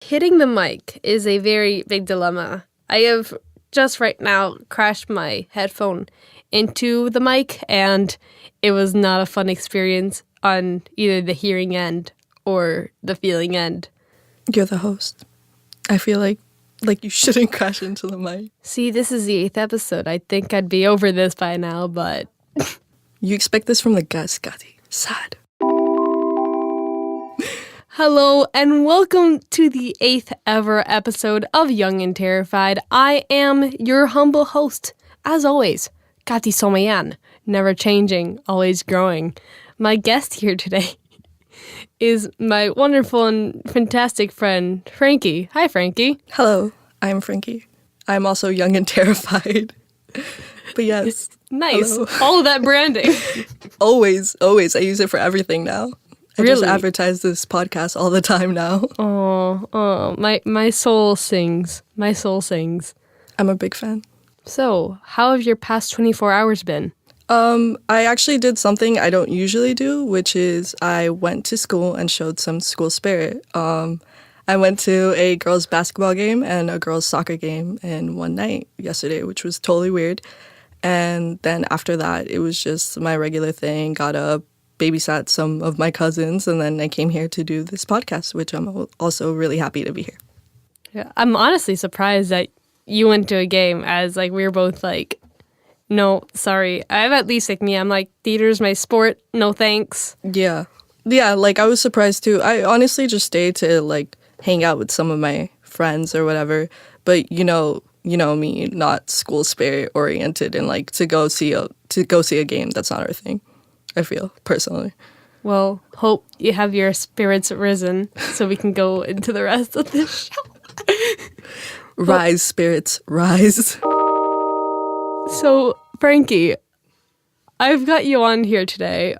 Hitting the mic is a very big dilemma. I have just right now crashed my headphone into the mic, and it was not a fun experience on either the hearing end or the feeling end. You're the host. I feel like you shouldn't crash into the mic. See, this is the 8th episode. I think I'd be over this by now, but... You expect this from the guest, Katy. Sad. Hello, and welcome to the 8th ever episode of Young and Terrified. I am your humble host, as always, Katy Someillan, never changing, always growing. My guest here today is my wonderful and fantastic friend, Frankie. Hi, Frankie. Hello, I'm Frankie. I'm also young and terrified. But yes. Nice. Hello. All of that branding. Always. I use it for everything now. I Really? just advertise this podcast all the time now. Oh, my soul sings. My soul sings. I'm a big fan. So, how have your past 24 hours been? I actually did something I don't usually do, which is I went to school and showed some school spirit. I went to a girls' basketball game and a girls' soccer game in one night yesterday, which was totally weird. And then after that, it was just my regular thing, got up, babysat some of my cousins, and then I came here to do this podcast, which I'm also really happy to be here. Yeah, I'm honestly surprised that you went to a game, as like we were both like, no, sorry. I'm at least like me. I'm like, theater's my sport. No thanks. Yeah, like I was surprised too. I honestly just stayed to like hang out with some of my friends or whatever. But you know me, not school spirit oriented, and like to go see a game. That's not our thing, I feel, personally. Well, hope you have your spirits risen so we can go into the rest of this show. Rise, spirits, rise. So, Frankie, I've got you on here today.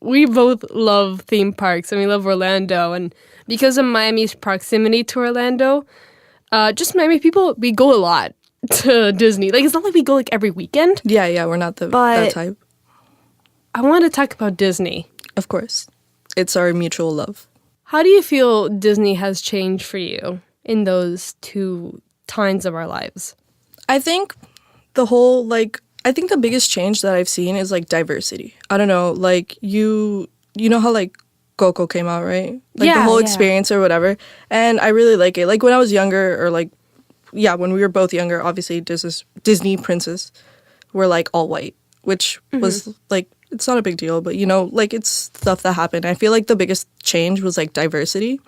We both love theme parks and we love Orlando. And because of Miami's proximity to Orlando, just Miami people, we go a lot to Disney. Like, it's not like we go like every weekend. Yeah, we're not that type. I want to talk about Disney. Of course. It's our mutual love. How do you feel Disney has changed for you in those two times of our lives? I think the biggest change that I've seen is like diversity. I don't know, like you know how like Coco came out, right? Like the whole experience or whatever. And I really like it. Like when I was younger, or like, yeah, when we were both younger, obviously Disney princess were like all white, which was like, it's not a big deal, but like it's stuff that happened. I feel like the biggest change was like diversity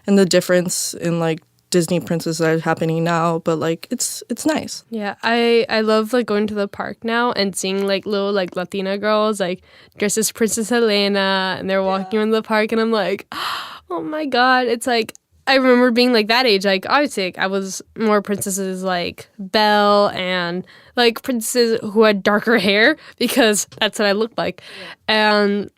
and the difference in like Disney princesses that are happening now, but like it's nice. Yeah, I love like going to the park now and seeing like little like Latina girls like dressed as Princess Helena, and they're walking in the park, and I'm like, oh my god, it's like I remember being like that age. Like obviously like, I was more princesses like Belle and like princesses who had darker hair because that's what I looked like, and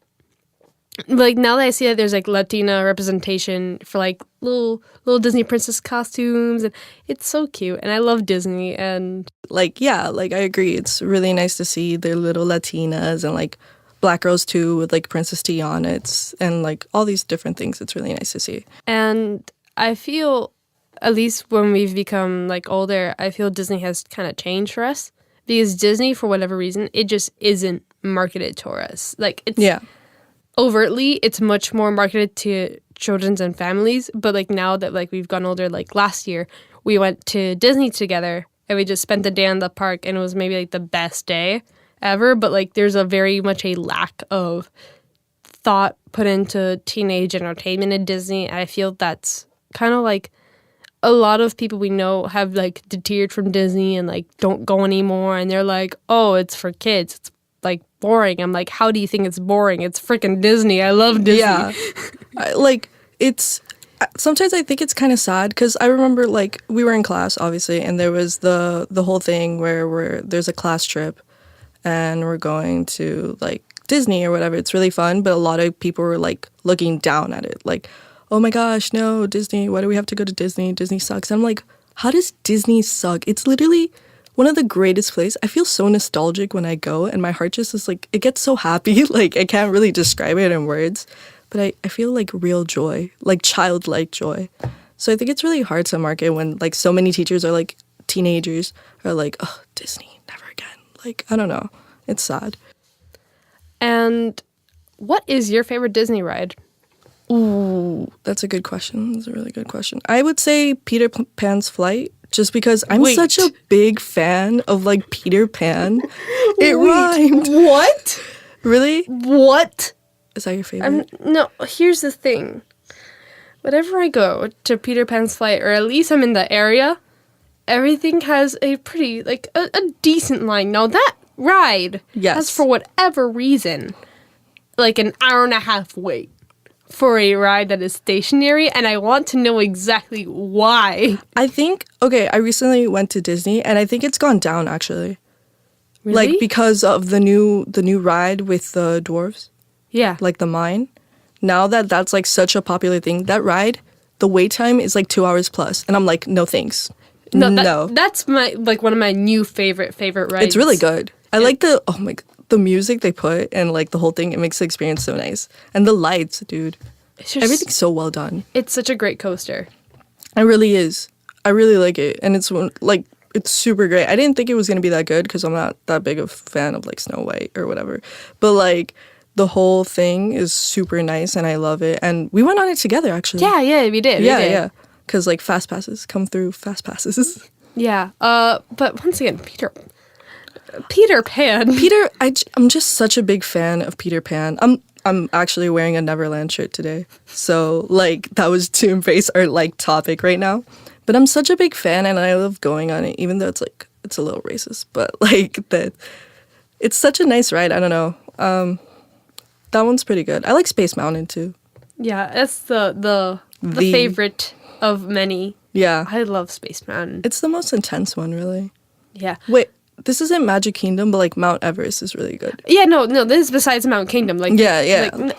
like now that I see that there's like Latina representation for like little Disney princess costumes, and it's so cute, and I love Disney, and like I agree, it's really nice to see their little Latinas and like black girls too with like Princess Tiana, and like all these different things. It's really nice to see. And I feel, at least when we've become like older, I feel Disney has kind of changed for us, because Disney, for whatever reason, it just isn't marketed to us. Like it's overtly, it's much more marketed to children and families, but like now that like we've gone older, like last year we went to Disney together and we just spent the day in the park, and it was maybe like the best day ever, but like there's a very much a lack of thought put into teenage entertainment at Disney, and I feel that's kind of like a lot of people we know have like deterred from Disney and like don't go anymore, and they're like, oh, it's for kids, it's like boring. I'm like, how do you think it's boring? It's freaking Disney. I love Disney. Yeah. Sometimes I think it's kind of sad, because I remember like we were in class obviously, and there was the whole thing where there's a class trip and we're going to like Disney or whatever. It's really fun, but a lot of people were like looking down at it, like, oh my gosh, no, Disney, why do we have to go to Disney? Disney sucks. And I'm like, how does Disney suck? It's literally one of the greatest places. I feel so nostalgic when I go, and my heart just is like, it gets so happy. Like I can't really describe it in words, but I feel like real joy, like childlike joy. So I think it's really hard to market when like so many teachers are like teenagers are like, oh, Disney, never again. Like, I don't know. It's sad. And what is your favorite Disney ride? Ooh, that's a good question. That's a really good question. I would say Peter Pan's Flight, just because I'm such a big fan of like Peter Pan. It rhymed. What? Really? What? Is that your favorite? No, here's the thing. Whenever I go to Peter Pan's Flight, or at least I'm in the area, everything has a pretty, like, a decent line. Now, that ride has, for whatever reason, like an hour and a half wait for a ride that is stationary, and I want to know exactly why. I think, okay, I recently went to Disney, and I think it's gone down, actually. Really? Like, because of the new ride with the dwarves. Yeah. Like the mine. Now that that's like such a popular thing, that ride, the wait time is like 2 hours plus. And I'm like, no thanks. No. That's my, like, one of my new favorite rides. It's really good. I like the music they put and like the whole thing. It makes the experience so nice. And the lights, dude. It's just, everything's so well done. It's such a great coaster. It really is. I really like it. And it's like, it's super great. I didn't think it was going to be that good because I'm not that big of a fan of like Snow White or whatever. But like, the whole thing is super nice and I love it. And we went on it together, actually. Yeah, we did. Yeah. Because like fast passes come through fast passes. Yeah. But once again, Peter Pan. I'm just such a big fan of Peter Pan. I'm actually wearing a Neverland shirt today. So like that was to embrace our like topic right now. But I'm such a big fan and I love going on it, even though it's like it's a little racist. But like that, it's such a nice ride. I don't know. That one's pretty good. I like Space Mountain too. Yeah, that's the favorite of many. Yeah. I love Space Mountain. It's the most intense one, really. Yeah. Wait, this isn't Magic Kingdom, but like Mount Everest is really good. Yeah, no, this is besides Mount Kingdom. Like, yeah. Like,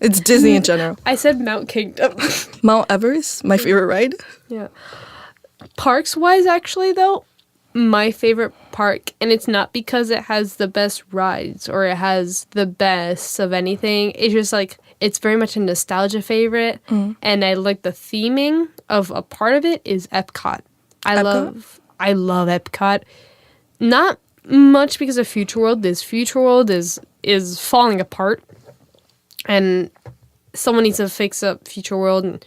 it's Disney in general. I said Mount Kingdom. Mount Everest, my favorite ride. Yeah. Parks-wise, actually, though, my favorite park, and it's not because it has the best rides or it has the best of anything. It's just like it's very much a nostalgia favorite, and I like the theming of a part of it is Epcot. I love Epcot. Not much because of Future World. This Future World is falling apart, and someone needs to fix up Future World, and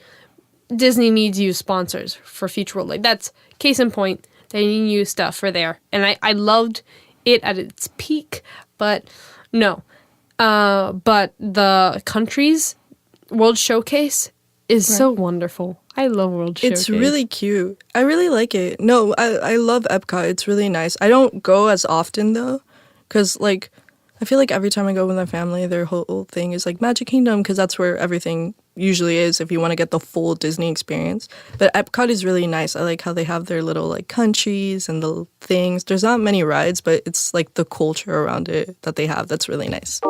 Disney needs you sponsors for Future World. Like that's case in point. They need new stuff for there. And I loved it at its peak, but no. But the country's World Showcase is so wonderful. I love World Showcase. It's really cute. I really like it. No, I love Epcot. It's really nice. I don't go as often, though, because, like, I feel like every time I go with my family, their whole thing is, like, Magic Kingdom, because that's where everything usually is if you want to get the full Disney experience. But Epcot is really nice. I like how they have their little like countries and the things. There's not many rides, but it's like the culture around it that they have that's really nice.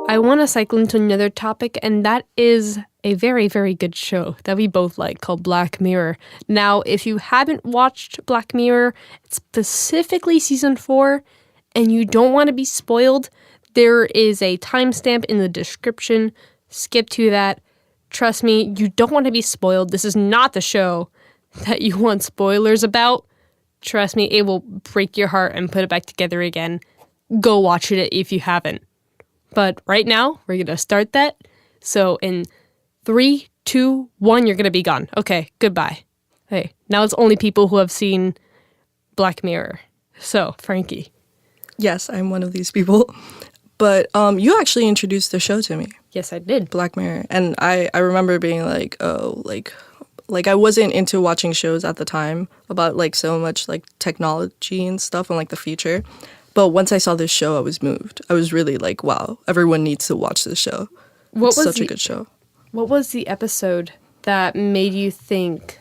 I want to cycle into another topic, and that is a very, very good show that we both like called Black Mirror. Now, if you haven't watched Black Mirror, specifically season 4, and you don't want to be spoiled, there is a timestamp in the description. Skip to that. Trust me, you don't want to be spoiled. This is not the show that you want spoilers about. Trust me, it will break your heart and put it back together again. Go watch it if you haven't. But right now, we're going to start that. So in 3, 2, 1, you're going to be gone. Okay, goodbye. Hey, now it's only people who have seen Black Mirror. So, Frankie. Yes, I'm one of these people. But you actually introduced the show to me. Yes, I did. Black Mirror. And I remember being like, oh, like I wasn't into watching shows at the time about like so much like technology and stuff and like the future. But once I saw this show, I was moved. I was really like, wow, everyone needs to watch this show. It's such a good show. What was the episode that made you think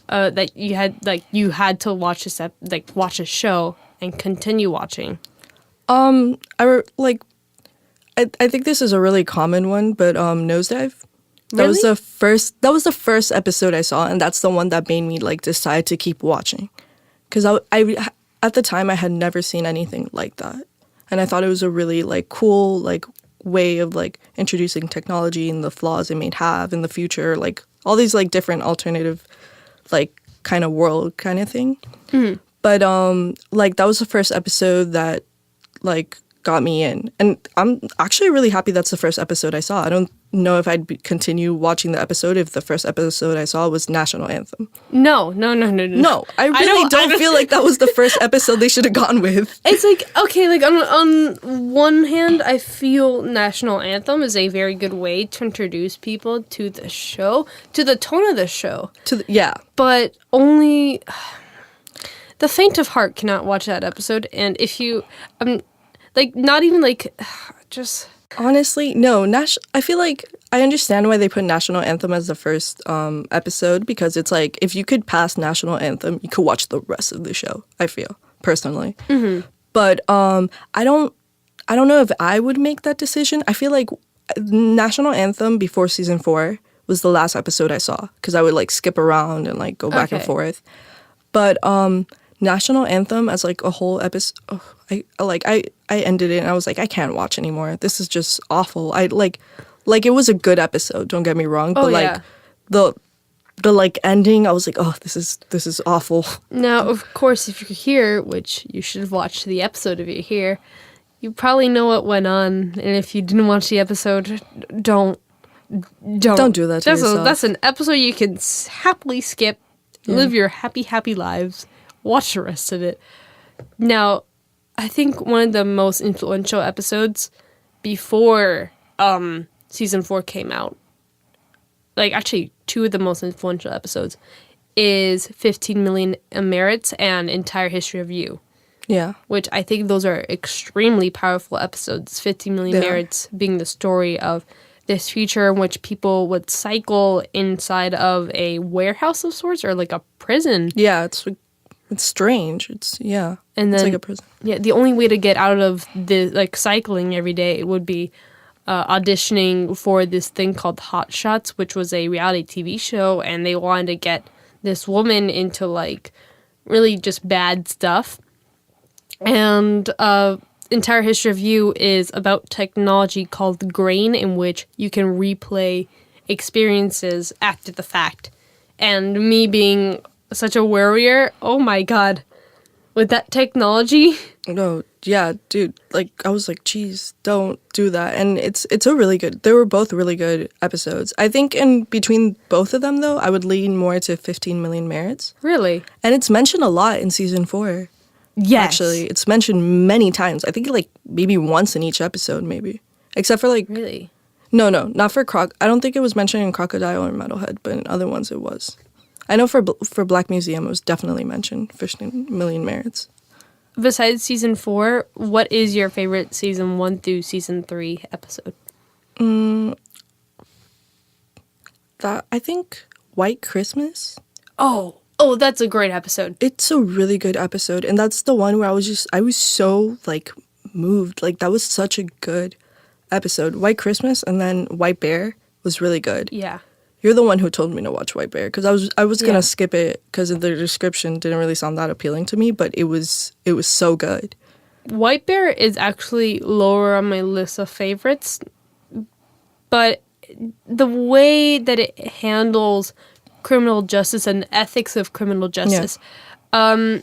that you had to watch watch a show and continue watching? I think this is a really common one, but Nosedive. Really? That was the first episode I saw, and that's the one that made me like decide to keep watching. Because I at the time I had never seen anything like that, and I thought it was a really like cool like way of like introducing technology and the flaws it may have in the future, like all these like different alternative like kind of world kind of thing. But like that was the first episode that like got me in, and I'm actually really happy that's the first episode I saw. I don't know if I'd continue watching the episode if the first episode I saw was National Anthem. No. No, I really don't feel like that was the first episode they should have gone with. It's like, okay, like on one hand, I feel National Anthem is a very good way to introduce people to the show, to the tone of the show. Yeah. But only the faint of heart cannot watch that episode, and if you, like, not even like, just... Honestly, no. I feel like I understand why they put National Anthem as the first episode, because it's like if you could pass National Anthem, you could watch the rest of the show. I feel personally, but I don't know if I would make that decision. I feel like National Anthem before season 4 was the last episode I saw because I would like skip around and like go back and forth. But National Anthem as like a whole episode, I ended it and I was like, I can't watch anymore. This is just awful. I like it was a good episode, don't get me wrong, but like the like ending, I was like, oh, this is awful. Now, of course, if you're here, which you should have watched the episode if you're here, you probably know what went on, and if you didn't watch the episode, don't do that to yourself. That's an episode you can happily skip, live your happy lives, watch the rest of it. Now, I think one of the most influential episodes before season 4 came out, like actually 2 of the most influential episodes, is 15 Million Merits and Entire History of You. Yeah. Which I think those are extremely powerful episodes. 15 Million Merits being the story of this future in which people would cycle inside of a warehouse of sorts or like a prison. Yeah, it's strange. And then, it's like a prison. Yeah, the only way to get out of the like cycling every day would be auditioning for this thing called Hot Shots, which was a reality TV show, and they wanted to get this woman into like really just bad stuff. And Entire History of You is about technology called Grain, in which you can replay experiences after the fact. And me being such a warrior, oh my god, with that technology. No, yeah, dude, like I was like, geez, don't do that. And it's a really good, they were both really good episodes. I think in between both of them though, I would lean more to 15 Million Merits. Really? And it's mentioned a lot in season 4. Yes. Actually, it's mentioned many times. I think like maybe once in each episode, maybe. Except for like... Really? No, not for I don't think it was mentioned in Crocodile or Metalhead, but in other ones it was. I know for Black Museum it was definitely mentioned, 15 Million Merits. Besides season 4, what is your favorite season 1 through season 3 episode? That I think White Christmas. Oh, that's a great episode. It's a really good episode, and that's the one where I was so like moved. Like that was such a good episode. White Christmas and then White Bear was really good. Yeah. You're the one who told me to watch White Bear because I was gonna skip it because the description didn't really sound that appealing to me, but it was so good. White Bear is actually lower on my list of favorites, but the way that it handles criminal justice and ethics of criminal justice, I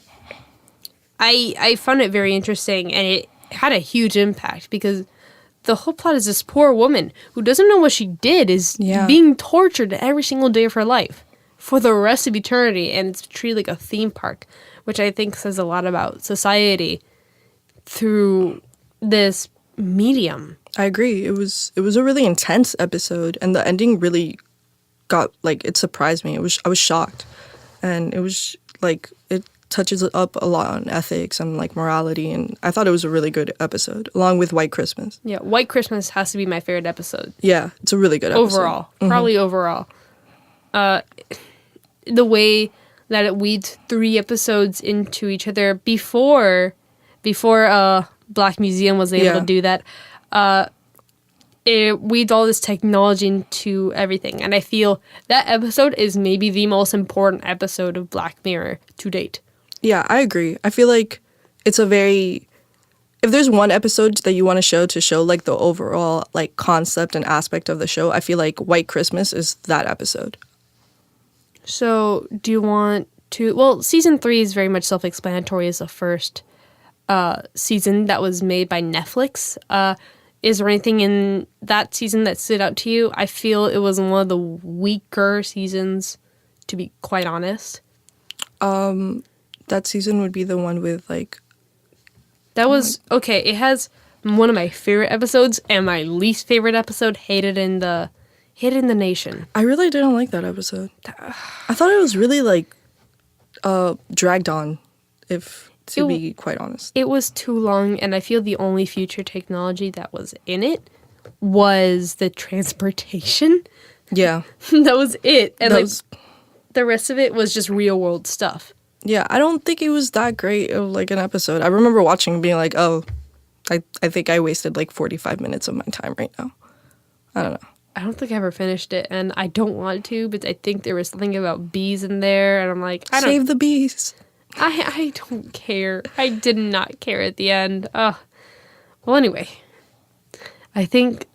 found it very interesting, and it had a huge impact because the whole plot is this poor woman who doesn't know what she did is being tortured every single day of her life for the rest of eternity, and it's treated like a theme park, which I think says a lot about society through this medium. I agree. It was a really intense episode, and the ending really got like it surprised me. I was shocked, and it was like it touches up a lot on ethics and like morality, and I thought it was a really good episode along with White Christmas. Yeah, White Christmas has to be my favorite episode. Yeah, it's a really good episode. Overall. Probably overall. The way that it weeds 3 episodes into each other before Black Museum was able to do that. It weeds all this technology into everything, and I feel that episode is maybe the most important episode of Black Mirror to date. Yeah, I agree. I feel like it's if there's one episode that you want to show like the overall like concept and aspect of the show, I feel like White Christmas is that episode. So, do you want to... Well, season 3 is very much self-explanatory as the first season that was made by Netflix. Is there anything in that season that stood out to you? I feel it was one of the weaker seasons, to be quite honest. That season would be the one with, like... That was... Okay, it has one of my favorite episodes and my least favorite episode, Hated in the Nation. I really didn't like that episode. I thought it was really, like, dragged on, to be quite honest. It was too long, and I feel the only future technology that was in it was the transportation. Yeah. That was it. And the rest of it was just real world stuff. Yeah, I don't think it was that great of, like, an episode. I remember watching and being like, oh, I think I wasted, like, 45 minutes of my time right now. I don't know. I don't think I ever finished it, and I don't want to, but I think there was something about bees in there, and I'm like, Save the bees. I don't care. I did not care at the end. Well, anyway, I think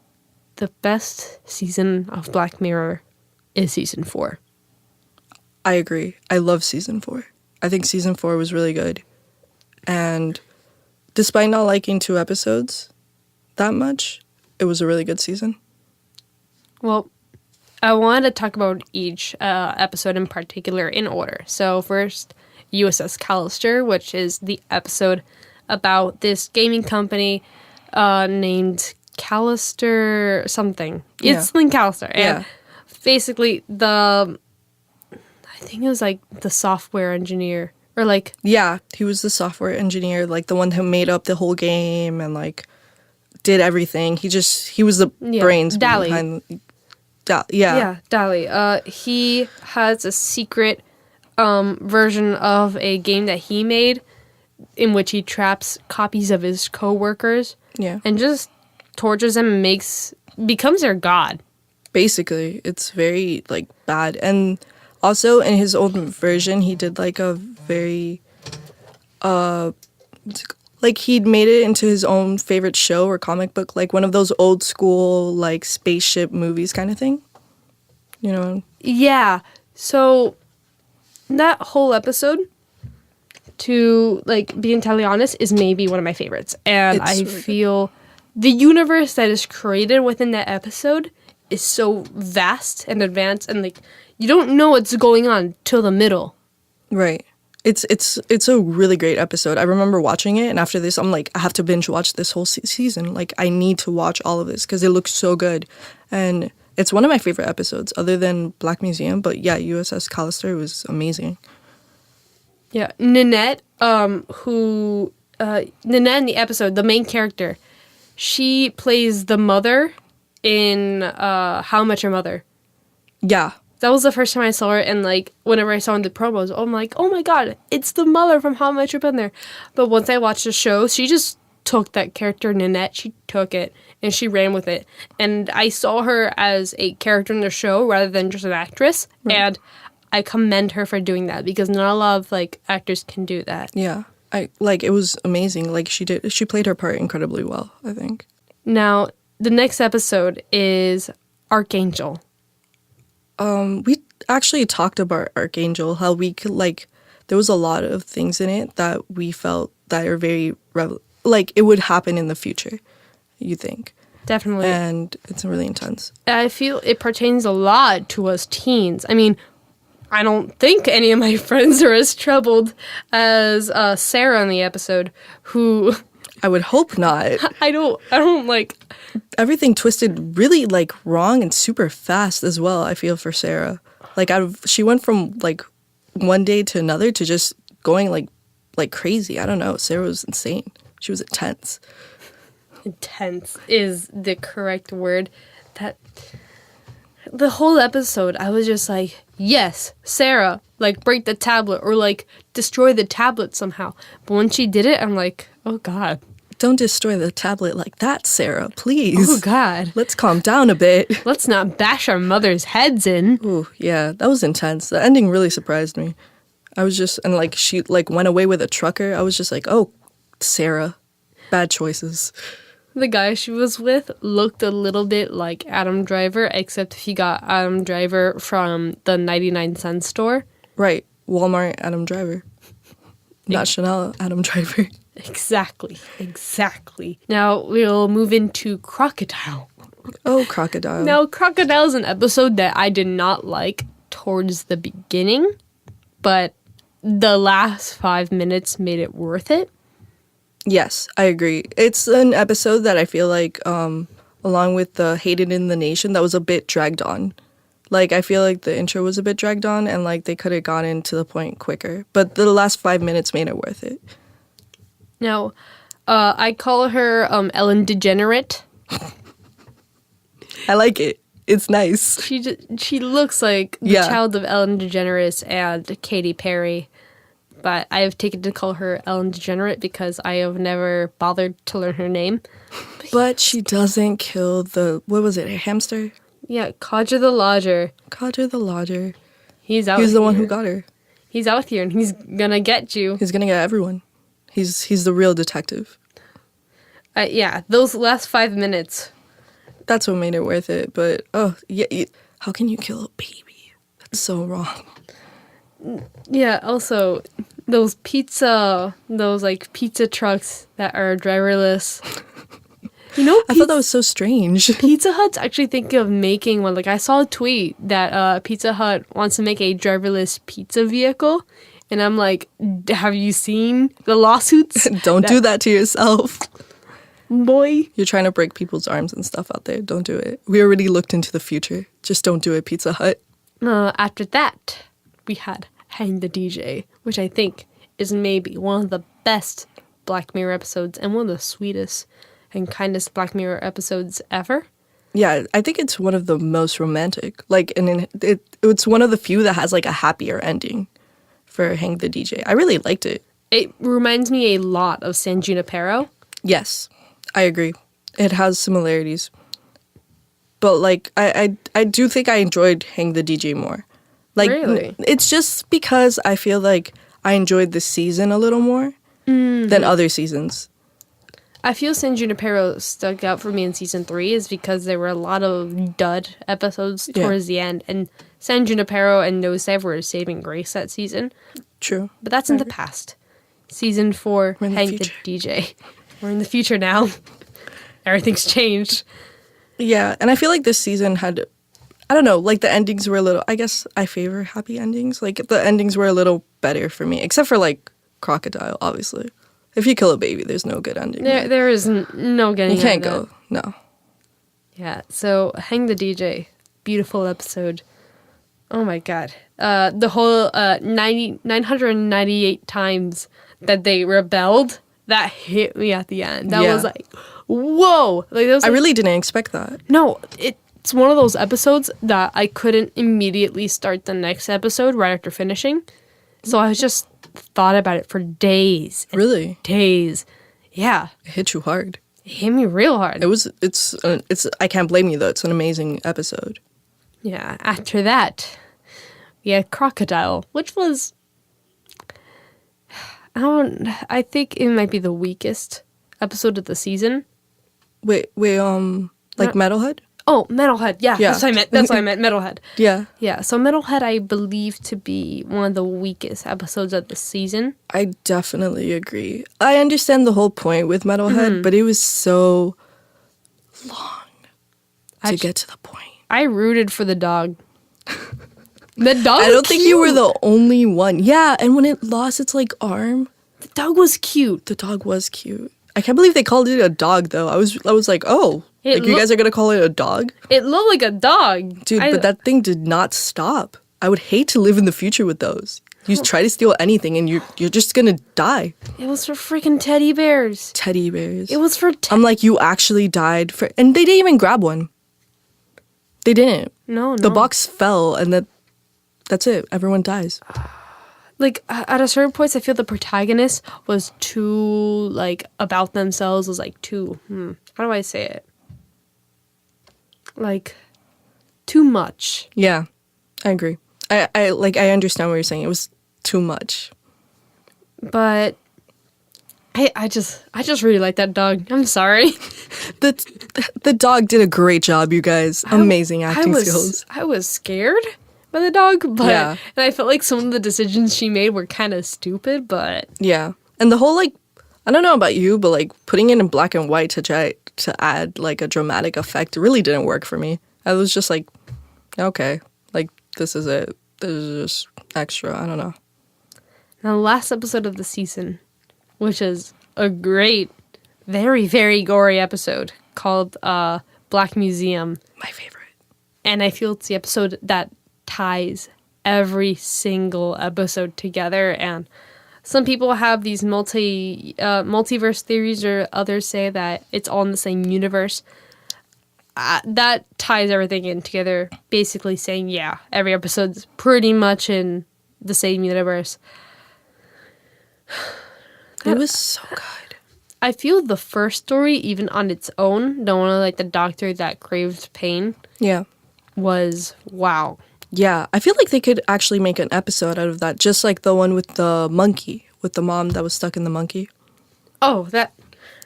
the best season of Black Mirror is season 4. I agree. I love season 4. I think season 4 was really good. And despite not liking 2 episodes that much, it was a really good season. Well, I wanted to talk about each episode in particular in order. So first, USS Callister, which is the episode about this gaming company named Callister something. Yeah. It's Lynn Callister. And Yeah. basically I think it was like the software engineer or like... Yeah, he was the software engineer, like the one who made up the whole game and like did everything. He was the brains Dali. behind... Yeah, Dali. He has a secret version of a game that he made in which he traps copies of his coworkers. Yeah. And just tortures them and becomes their god. Basically, it's very like bad. And also in his old version, he did like a very like he'd made it into his own favorite show or comic book, like one of those old school like spaceship movies kind of thing. You know? Yeah. So that whole episode, to like be entirely honest, is maybe one of my favorites. And I feel the universe that is created within that episode is so vast and advanced, and like you don't know what's going on till the middle. Right. It's a really great episode. I remember watching it, and after this, I'm like, I have to binge watch this whole season. Like, I need to watch all of this because it looks so good, and it's one of my favorite episodes, other than Black Museum. But yeah, USS Callister was amazing. Yeah, Nanette, Nanette in the episode, the main character, she plays the mother in How I Met Your Mother. Yeah. That was the first time I saw her, and like whenever I saw in the promos, I'm like, oh my god, it's the mother from How I Met Your Mother. But once I watched the show, she just took that character, Nanette, she took it, and she ran with it. And I saw her as a character in the show rather than just an actress, and I commend her for doing that, because not a lot of like actors can do that. Yeah. It was amazing. Like, she played her part incredibly well, I think. Now, the next episode is Archangel. We actually talked about Archangel, how we could, like, there was a lot of things in it that we felt that are very, like, it would happen in the future, you think. Definitely. And it's really intense. I feel it pertains a lot to us teens. I mean, I don't think any of my friends are as troubled as Sarah in the episode, who... I would hope not. I don't like... Everything twisted really, like, wrong and super fast as well, I feel, for Sarah. Like, she went from, like, one day to another to just going, like crazy. I don't know. Sarah was insane. She was intense. Intense is the correct word. That... The whole episode, I was just like, yes, Sarah, like, break the tablet or, like, destroy the tablet somehow. But when she did it, I'm like, oh, God. Don't destroy the tablet like that, Sarah, please. Oh, God. Let's calm down a bit. Let's not bash our mothers' heads in. Ooh, yeah, that was intense. The ending really surprised me. I was just, and, like, she, like, went away with a trucker. I was just like, oh, Sarah, bad choices. the guy she was with looked a little bit like Adam Driver, except he got Adam Driver from the 99-cent store. Right. Walmart Adam Driver. Not Chanel Adam Driver. Exactly. Now we'll move into Crocodile. Oh, Crocodile. Now, Crocodile is an episode that I did not like towards the beginning, but the last 5 minutes made it worth it. Yes, I agree. It's an episode that I feel like, along with the Hated in the Nation, that was a bit dragged on. Like, I feel like the intro was a bit dragged on, and, like, they could have gotten to the point quicker. But the last 5 minutes made it worth it. Now, I call her Ellen DeGenerate. I like it. It's nice. She looks like the child of Ellen DeGeneres and Katy Perry. But I have taken to call her Ellen DeGenerate because I have never bothered to learn her name. But she doesn't kill the, what was it, a hamster? Yeah, Codger the Lodger. Codger the Lodger. He's out He's here. the one who got her. He's out here and he's gonna get you. He's gonna get everyone. He's the real detective. Yeah, those last 5 minutes. That's what made it worth it. But, how can you kill a baby? That's so wrong. Yeah, also, those pizza trucks that are driverless. You know, I thought that was so strange. Pizza Hut's actually thinking of making one. Like, I saw a tweet that Pizza Hut wants to make a driverless pizza vehicle. And I'm like, have you seen the lawsuits? Don't do that to yourself. Boy. You're trying to break people's arms and stuff out there. Don't do it. We already looked into the future. Just don't do it, Pizza Hut. After that, we had Hang the DJ, which I think is maybe one of the best Black Mirror episodes and one of the sweetest and kindest Black Mirror episodes ever. Yeah, I think it's one of the most romantic. Like, and it's one of the few that has like a happier ending for Hang the DJ. I really liked it. It reminds me a lot of San Junipero. Yes, I agree. It has similarities. But like, I do think I enjoyed Hang the DJ more. Like, really? It's just because I feel like I enjoyed this season a little more than other seasons. I feel San Junipero stuck out for me in season 3 is because there were a lot of dud episodes towards the end, and San Junipero and No Save were saving grace that season. True. But that's in the past. Season 4, Hang the DJ. We're in the future now. Everything's changed. Yeah, and I feel like this season had, I don't know, like the endings were a little, I guess I favor happy endings. Like the endings were a little better for me, except for like Crocodile, obviously. If you kill a baby, there's no good ending. There is no getting You can't go, no. Yeah, so Hang the DJ, beautiful episode. Oh my god. The whole 998 times that they rebelled, that hit me at the end. That was like, whoa. Like, that was I really didn't expect that. No, it's one of those episodes that I couldn't immediately start the next episode right after finishing. So I just thought about it for days. Really? Days. Yeah. It hit you hard. It hit me real hard. It's I can't blame you though. It's an amazing episode. Yeah. After that, we had Crocodile, which was, I think it might be the weakest episode of the season. Wait, like Metalhead? Oh, Metalhead. Yeah. That's what I meant. Metalhead. Yeah. Yeah. So Metalhead, I believe to be one of the weakest episodes of the season. I definitely agree. I understand the whole point with Metalhead, but it was so long to get to the point. I rooted for the dog. The dog I don't think you were the only one. Yeah, and when it lost its like arm, the dog was cute. The dog was cute. I can't believe they called it a dog though. I was like, oh, like you guys are gonna call it a dog? It looked like a dog, dude. But that thing did not stop. I would hate to live in the future with those. You try to steal anything and you're just gonna die. It was for freaking teddy bears. Teddy bears. It was for. I'm like, you actually died for, and they didn't even grab one. They didn't. No. The box fell, and that's it. Everyone dies. Like, at a certain point, I feel the protagonist was too, like, about themselves, was, like, too, how do I say it? Like, too much. Yeah, I agree. I understand what you're saying. It was too much. But I just really like that dog. I'm sorry. The dog did a great job, you guys. Amazing acting skills. I was scared by the dog, but and I felt like some of the decisions she made were kind of stupid, but yeah. And the whole like, I don't know about you, but like putting it in black and white to add like a dramatic effect really didn't work for me. I was just like, okay, like this is it. This is just extra. I don't know. Now, the last episode of the season, which is a great, very, very gory episode called Black Museum. My favorite. And I feel it's the episode that ties every single episode together. And some people have these multiverse theories, or others say that it's all in the same universe. That ties everything in together, basically saying, yeah, every episode's pretty much in the same universe. It was so good. I feel the first story, even on its own, the one of like the doctor that craved pain, was wow. Yeah, I feel like they could actually make an episode out of that, just like the one with the monkey, with the mom that was stuck in the monkey. Oh, that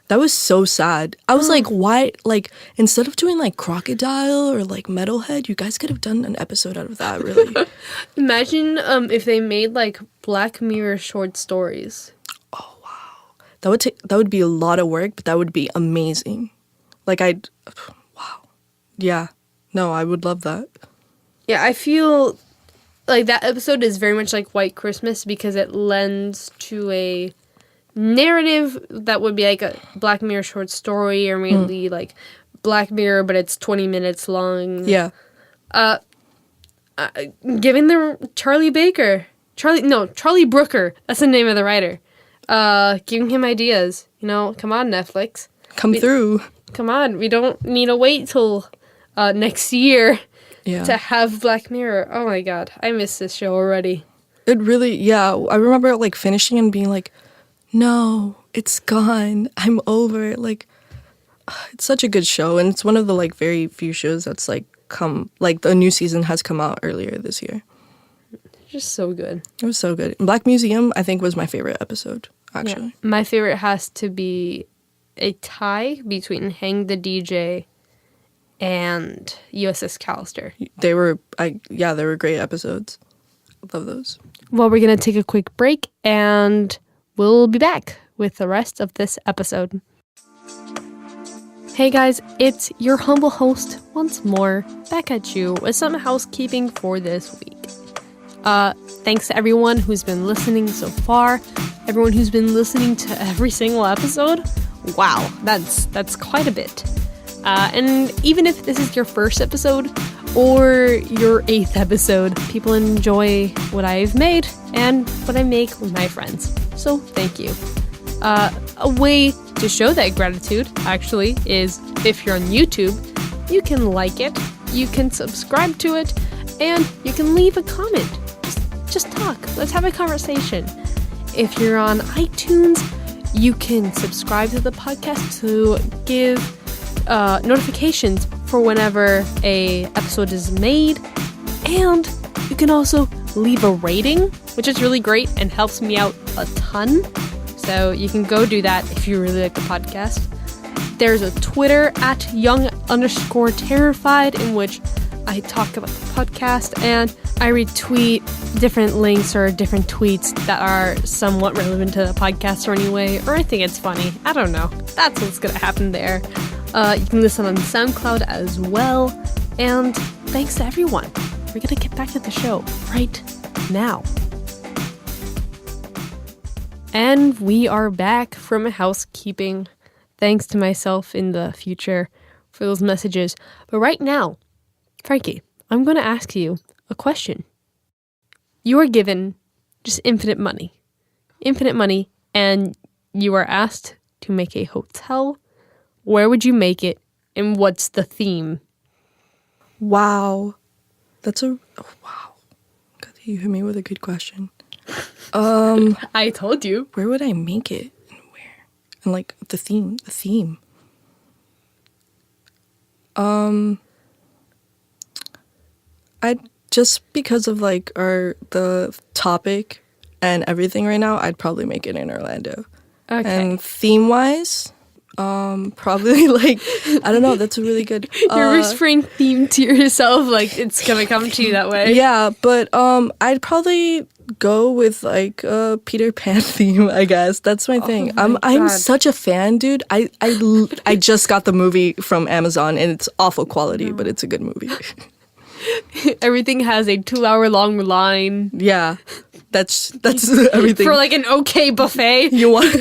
was so sad. I was like, why? Like, instead of doing like Crocodile or like Metalhead, you guys could have done an episode out of that, really. Imagine if they made like Black Mirror short stories. Oh, wow. That would be a lot of work, but that would be amazing. Like, wow. Yeah. No, I would love that. Yeah, I feel like that episode is very much like White Christmas because it lends to a narrative that would be like a Black Mirror short story, or maybe like Black Mirror, but it's 20 minutes long. Yeah. Giving the Charlie Brooker, that's the name of the writer. Giving him ideas. You know, come on, Netflix. Come through. Come on, we don't need to wait till next year to have Black Mirror. Oh my god, I miss this show already. It really, yeah. I remember like finishing and being like, no, it's gone. I'm over it. Like, it's such a good show, and it's one of the like very few shows that's like the new season has come out earlier this year. Just so good. It was so good. Black Museum, I think, was my favorite episode, actually. Yeah. My favorite has to be a tie between Hang the DJ and USS Callister. They were great episodes. I love those. Well, we're going to take a quick break, and we'll be back with the rest of this episode. Hey guys, it's your humble host once more, back at you with some housekeeping for this week. Thanks to everyone who's been listening so far, everyone who's been listening to every single episode. Wow, that's quite a bit. And even if this is your first episode or your 8th episode, people enjoy what I've made and what I make with my friends. So thank you. A way to show that gratitude, actually, is if you're on YouTube, you can like it, you can subscribe to it, and you can leave a comment. Just talk. Let's have a conversation. If you're on iTunes, you can subscribe to the podcast to give notifications for whenever a episode is made, and you can also leave a rating, which is really great and helps me out a ton. So you can go do that if you really like the podcast. There's a Twitter at young_terrified in which I talk about the podcast and I retweet different links or different tweets that are somewhat relevant to the podcast or anyway, or I think it's funny. I don't know. That's what's going to happen there. You can listen on SoundCloud as well. And thanks to everyone. We're going to get back to the show right now. And we are back from housekeeping. Thanks to myself in the future for those messages. But right now, Frankie, I'm going to ask you a question. You are given just infinite money, and you are asked to make a hotel. Where would you make it, and what's the theme? Wow. Wow. God, you hit me with a good question. I told you. Where would I make it, and where? And like the theme. I'd just because of like the topic and everything right now, I'd probably make it in Orlando. Okay. And theme-wise, probably like, I don't know, that's a really good... You're whispering theme to yourself, like it's gonna come to you that way. Yeah, but I'd probably go with like a Peter Pan theme, I guess. That's my thing. I'm such a fan, dude. I just got the movie from Amazon and it's awful quality, but it's a good movie. Everything has a 2-hour-long line. Yeah. That's everything. For like an okay buffet. You want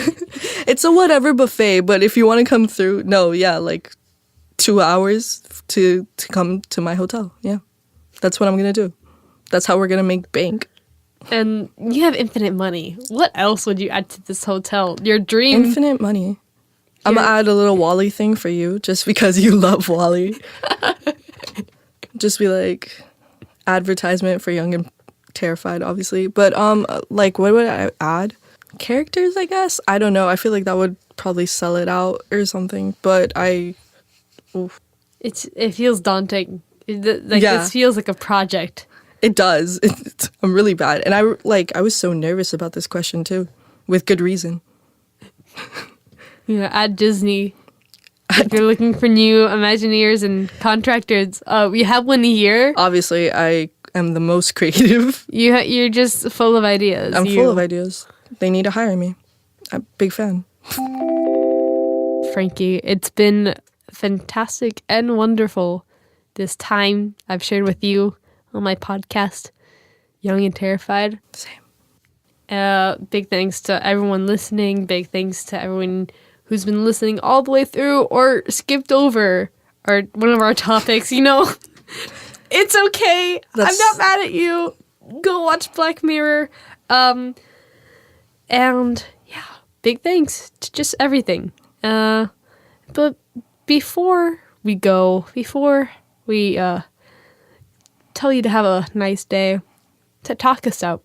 it's a whatever buffet, but if you want to come through, like 2 hours to come to my hotel. Yeah. That's what I'm going to do. That's how we're going to make bank. And you have infinite money. What else would you add to this hotel? Your dream. Infinite money. I'm going to add a little Wall-E thing for you just because you love Wall-E. Just be like advertisement for young and terrified, obviously. But like what would I add? Characters, I guess. I don't know. I feel like that would probably sell it out or something. But it feels daunting. This feels like a project. It does. I'm really bad. And I was so nervous about this question too, with good reason. Yeah, at Disney. If you're looking for new Imagineers and contractors, we have one here. Obviously, I am the most creative. You're just full of ideas. I'm full of ideas. They need to hire me. I'm a big fan. Frankie, it's been fantastic and wonderful this time I've shared with you on my podcast, Young and Terrified. Same. Big thanks to everyone listening. Big thanks to everyone who's been listening all the way through or skipped over one of our topics. It's okay. I'm not mad at you. Go watch Black Mirror. And yeah, big thanks to just everything. But before we tell you to have a nice day, to talk us out,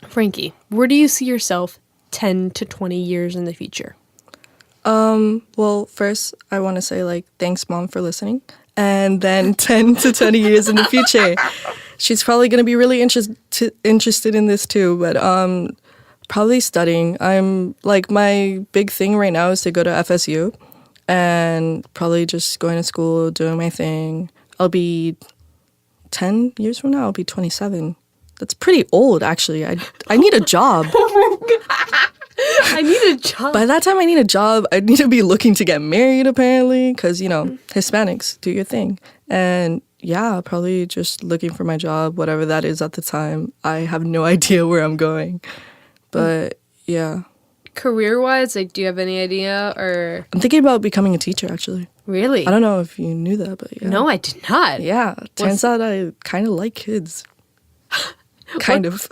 Frankie, where do you see yourself 10 to 20 years in the future? Well, first, I want to say, thanks, Mom, for listening. And then 10 to 20 years in the future. She's probably going to be really interested in this, too. But probably studying. My big thing right now is to go to FSU. And probably just going to school, doing my thing. I'll be 10 years from now, I'll be 27. That's pretty old, actually. I need a job. Oh my God. I need a job. By that time I need a job, I need to be looking to get married, apparently, because, Hispanics, do your thing. And yeah, probably just looking for my job, whatever that is at the time. I have no idea where I'm going. But yeah. Career-wise, do you have any idea? Or I'm thinking about becoming a teacher, actually. Really? I don't know if you knew that, but yeah. No, I did not. Yeah, turns out I kind of like kids. Kind of.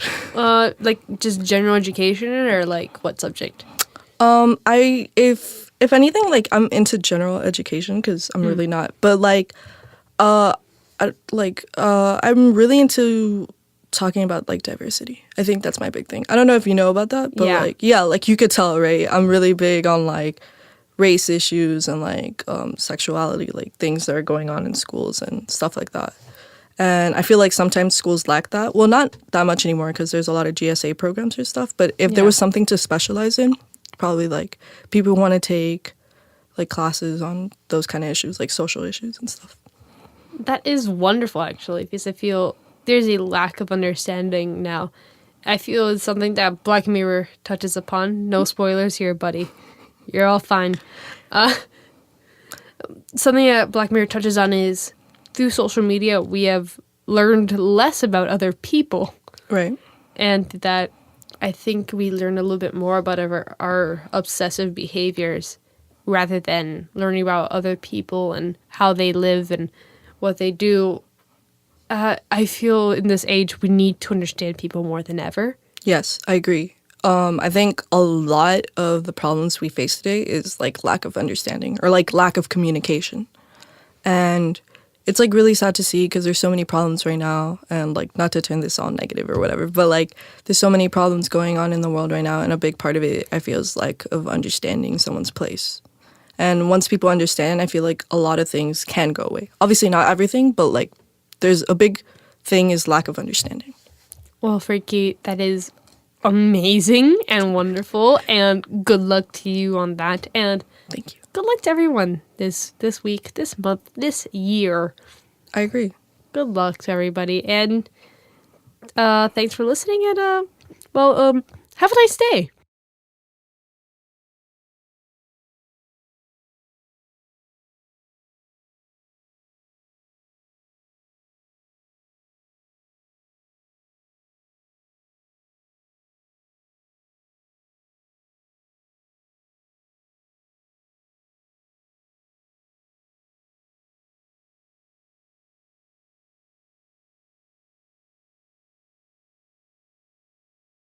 Just general education, or what subject? If anything, I'm into general education because I'm really not. But I'm really into talking about diversity. I think that's my big thing. I don't know if you know about that, but you could tell, right? I'm really big on race issues and sexuality, things that are going on in schools and stuff like that. And I feel like sometimes schools lack that. Well, not that much anymore because there's a lot of GSA programs or stuff. But if there was something to specialize in, probably people want to take classes on those kind of issues, social issues and stuff. That is wonderful, actually, because I feel there's a lack of understanding now. I feel it's something that Black Mirror touches upon. No spoilers here, buddy. You're all fine. Something that Black Mirror touches on is through social media, we have learned less about other people. Right. And that I think we learn a little bit more about our obsessive behaviors rather than learning about other people and how they live and what they do. I feel in this age we need to understand people more than ever. Yes, I agree. I think a lot of the problems we face today is lack of understanding or lack of communication. And it's really sad to see because there's so many problems right now, and not to turn this all negative or whatever, but there's so many problems going on in the world right now, and a big part of it I feel is of understanding someone's place. And once people understand, I feel a lot of things can go away. Obviously not everything, but there's a big thing is lack of understanding. Well, Frankie, that is amazing and wonderful, and good luck to you on that. And thank you. Good luck to everyone this week, this month, this year. I agree. Good luck to everybody, and thanks for listening. And have a nice day.